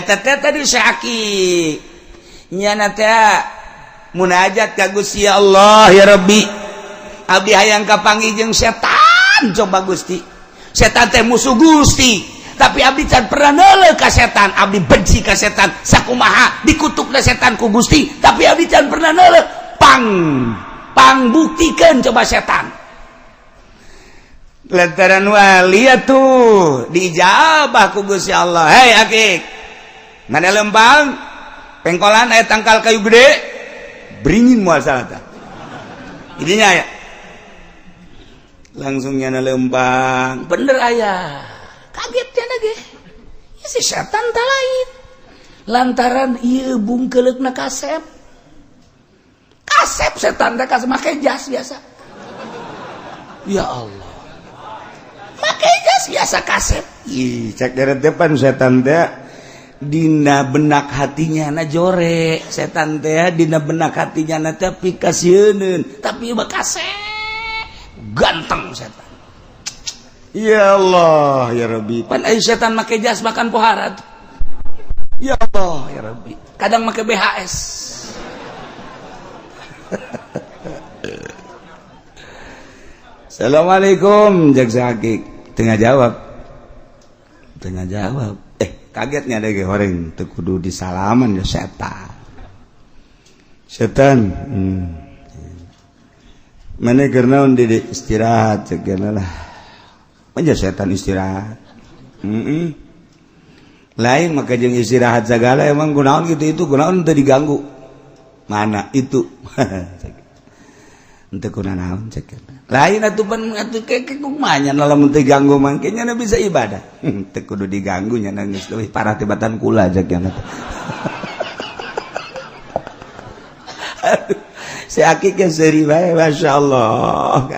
tadi syaki nyana teh munajat ka Gusti Allah ya Rabbi abdi hayang kapanggih jeung setan coba Gusti setan teh musuh Gusti tapi abdi can pernah neuleuh ka setan abdi benci ka setan sakumaha dikutukna setan ku Gusti tapi abdi can pernah neuleuh buktikan coba setan lantaran wali tuh dijabah ku Gusti Allah. Hei akik mana lempang pengkolan aya tangkal kayu gede beringin moal salata idinya ya langsung nyana lempang bener aya kaget cenah ge ya si setan tah lain lantaran ieu bungkeleukna kasep setan teh kasep make jas biasa ya Allah make jas biasa kasep ih cek dari depan setan teh dina benak hatinya na jore setan teh dina benak hatinya na teh pikasieun tapi mah kasep ganteng setan ya Allah ya Rabbi pan aya setan make jas makan pohara ya Allah ya Rabbi kadang make BHS Assalamualaikum jaksa hakik tengah jawab kagetnya ada goreng teu kudu disalaman ya setan mana kernaon di istirahat cegana lah aja setan istirahat lain maka jeung istirahat segala emang gunaon gitu itu gunaon teu diganggu mana itu ente kunaon cek lain atuh pan atuh keke kumanya lamun teu ganggu mangke nya bisa ibadah teu kudu diganggu nya geus leuwih parah tibatan kula cek nya si akik ge seuri bae masyaallah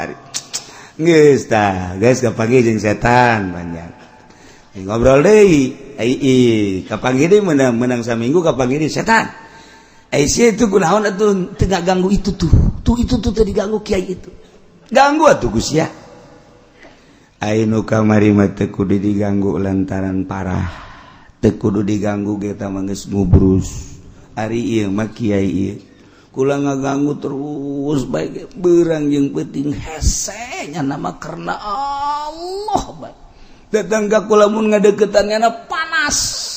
geus tah geus kapanggih jeung setan banyak ngobrol deui kapanggih deui menang saminggu kapanggih deui setan Aisyah itu kunaon atuh teu ganggu itu tuh teu diganggu kiai itu ganggu atuh Gus ya ainu kamari mah teu kudu diganggu lantaran parah teu kudu diganggu ge tah mah geus ngubrus ari ieu mah kiai ieu kula ngaganggu terus bae beurang jeung peuting hese nya nama karena Allah bae datang ka kula mun ngadeukeutannya panas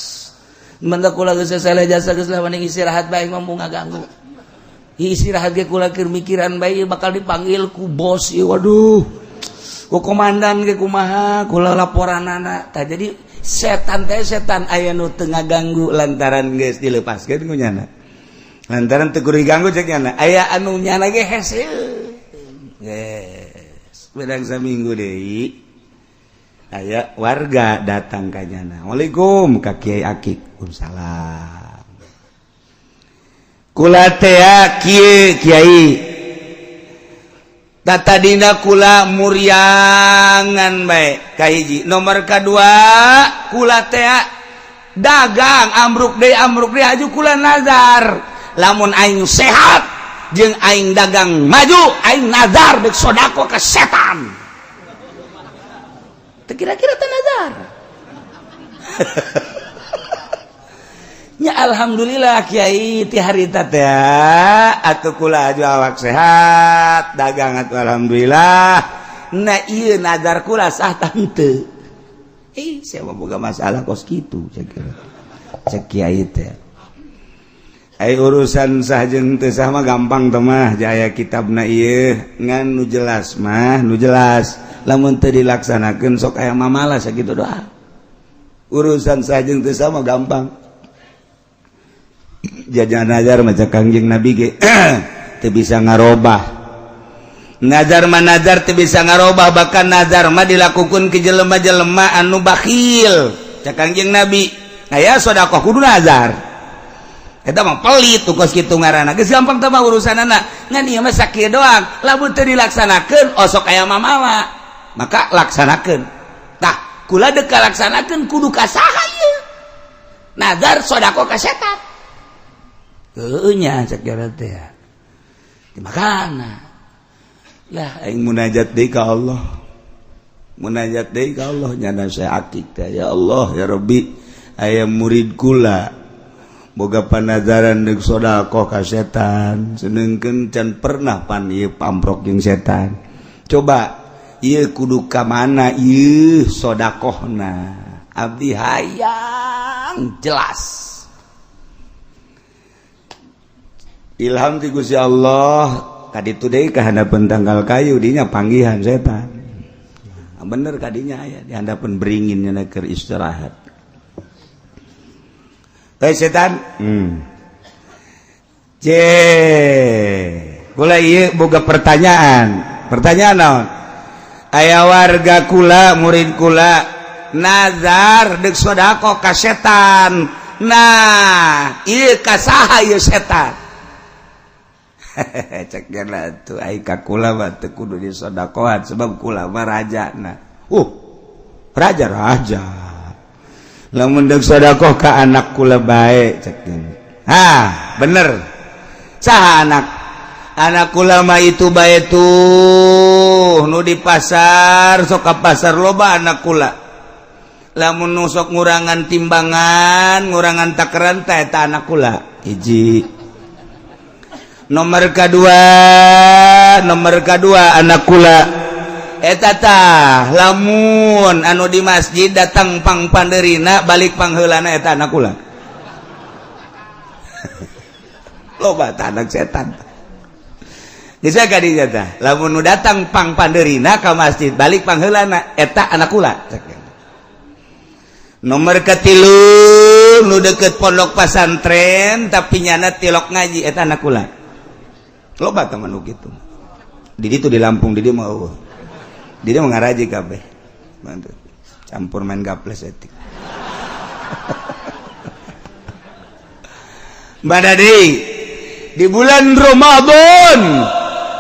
manda kula geus selesai jasa geus lah mending istirahat bae mah ngaganggu istirahat ge kula keur mikiran bae bakal dipanggil ku bos ieu waduh ku komandan ge kumaha kula laporanana tah jadi setan aya nu teu ngaganggu lantaran geus dileupaskeun ku nyana lantaran teu kudu diganggu cek nyana aya anu nyana ge hese geus bedang saminggu deui aya warga datang ka nyana Waalaikum ka Kiai Akik Waalaikumsalam kula teh Kiai tadina kula muryangan bae ka hiji nomor kadua kula teh dagang ambruk deui aju kula nazar lamun aing sehat jeung aing dagang maju aing nazar deuk sodako ka setan kira-kira tanazar nya alhamdulillah Kiai ti harita teh atuh kula aju awak sehat dagang atuh alhamdulillah na ieu nazar kula sah tante sia boga masalah kos kitu cek Kiai teh ai urusan sah jeung teu sah mah gampang teh mah jaya kitabna ieu ngan nu jelas lamun teu dilaksanakeun sok aya mamalas sakitu doa urusan sah jeung teu sah mah gampang jajan nazar maca Kangjeng Nabi ge teu bisa ngarobah nazar mah nazar teu bisa ngarobah bahkan nazar mah dilakukeun ke jelema-jelema anu bakhil cak Kangjeng Nabi aya sedekah kudu nazar eta mah pelit tuh kos kitu ngaranna geus gampang teh mah urusanana ngan ieu mah sakieu doang lamun teu dilaksanakeun osok aya mamawa maka laksanakeun tah kula deuk laksanakeun kudu ka saha ieu nazar sedekah ka setan heueuh nya cek teh makana lah aing munajat deui ka Allah nya saya akik teh ya Allah ya Rabbi ayam murid kula boga panazaran deuk sedekah ka setan senengkeun can pernah pan ieu pamprok jeung setan coba ieu kudu ka mana ieu sedekahna abdi hayang jelas ilham ti Gusti Allah kaditu deui ka handapeun tanggal kayu dinya panggihan setan bener kadinya aya di handapeun beringin nya keur istirahat setan kula ieu boga pertanyaan naon aya warga kula murid kula nazar deuk sedekah ka setan nah ieu ka saha ieu setan cek gana tuh ai ka kula mah teu kudu disedekahan sebab kula mah rajana raja lamun deuk sedekah ka anak kula bae cek bener saha anak kula mah itu bae tuh nu di pasar sok ka pasar loba anak kula lamun nu sok ngurangan timbangan ngurangan takaran teh eta anak kula hiji nomor kedua anak kula eta tah lamun anu di masjid datang pang panderina balik pangheulana eta anak kula loba tah anak setan geus kadinya tah lamun nu datang pang panderina ka masjid balik pangheulana eta anak kula nomor katilu nu deukeut pondok pasantren tapi nyana tilok ngaji eta anak kula loba teman nu kitu di ditu di Lampung di dieu mah eueuh di dieu ngaraji kabeh bantu campur main gaples etik badadi di bulan Ramadan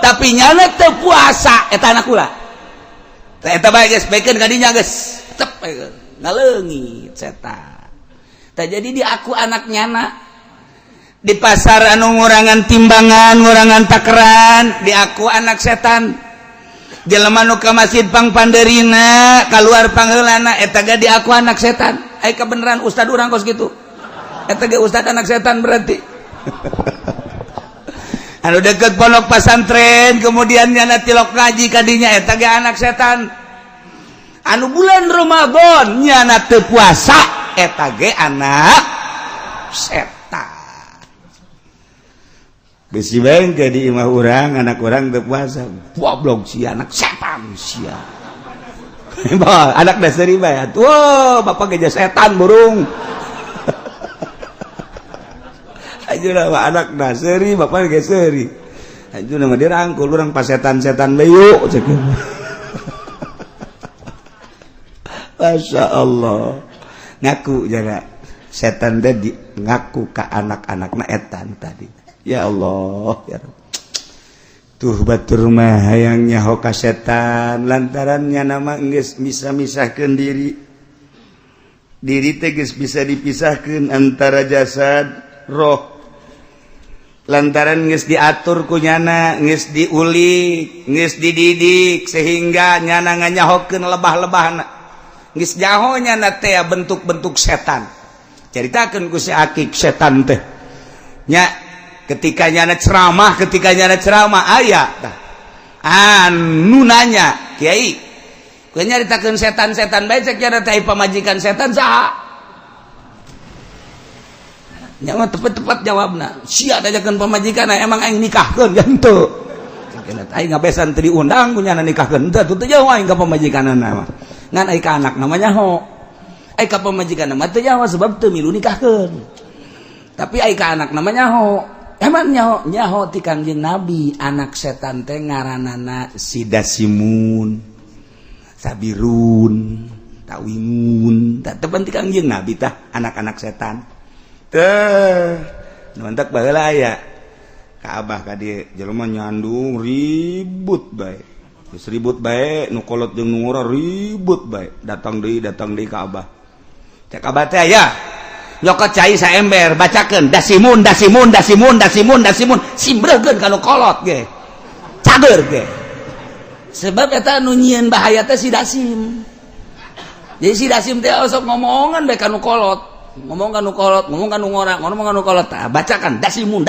tapi nyana teu puasa eta anak kula eta bae geus baekeun ka dinya geus cep ngaleungit setan tah jadi di aku anak nyana di pasar anu ngurangan timbangan ngurangan takaran di aku anak setan jelema nu ka masjid pang panderina kaluar pangheulana eta ge di aku anak setan ai kebenaran ustad urang kos kitu eta ge ustad anak setan berarti anu deket pondok pasantren kemudian nyana tilok ngaji kadinya eta ge anak setan anu bulan Ramadan nyana teu puasa eta ge anak setan besi bengke di imah urang anak urang teu puasa goblok si anak setan sia anak dasari bae atuh bapak geus setan burung ajeuna mah anak dasari bapak geus seuri ajeuna mah dirangkul urang pas setan-setan bae yuk cek Masya Allah ngaku jaga setan teh ngaku ka anak-anakna etan tadi ya Allah ya Rabb. Tuh batur mah hayang nyaho ka setan lantarannya nama geus bisa misahkeun diri teh geus bisa dipisahkeun antara jasad roh lantaran geus diatur ku nyana geus diulik geus dididik sehingga nyana nganyahokeun lebah-lebahna geus nyaho nyana teh bentuk-bentuk setan caritakeun ku si Akik setan teh nya ketika nyana ceramah aya anu nanya kiai kau nyaritakeun setan-setan bae cek nya teh pamajikan setan saha nya mah tepat jawabna sia dajakeun pamajikan emang aing nikahkeun kan teu cenah aing ngabesan teu diundang ku nyana nikahkeun teu jauh aing ka pamajikanana mah ngan aing ka anak namanya ho aing ka pamajikanna mah teu jauh sebab teu milu nikahkeun tapi aing ka anak namanya ho emang nyaho ti Kangjeng Nabi anak setan teh ngaranana Sidasimun, Sabirun, Tawimun. Tak tepan ti Kangjeng Nabi tah anak-anak setan. Teh nuantak baheula aya ka Abah ka dieu jelema nyandung ribut bae. Geus ribut bae nu kolot jeung nu ngora ribut bae. Datang deui ka Abah. Cek Abah teh aya nyokot cai saember bacakeun dasimun simbreukeun kalau kolot ge cager ge sebab eta nu nyieun bahaya teh si dasim jadi si dasim teh sok ngomongan bae kanu kolot ngomong kan nu kolot ngomong kan nu ngora ngomong kan nu kolot bacakan dasimun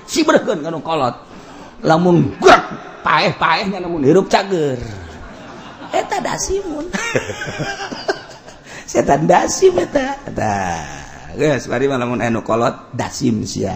sibrekeun kan nu kolot lamun gerak paeh-paehnya namun hirup cager eta dasimun setan dasim eta geus bari mah lamun anu kolot dasim sia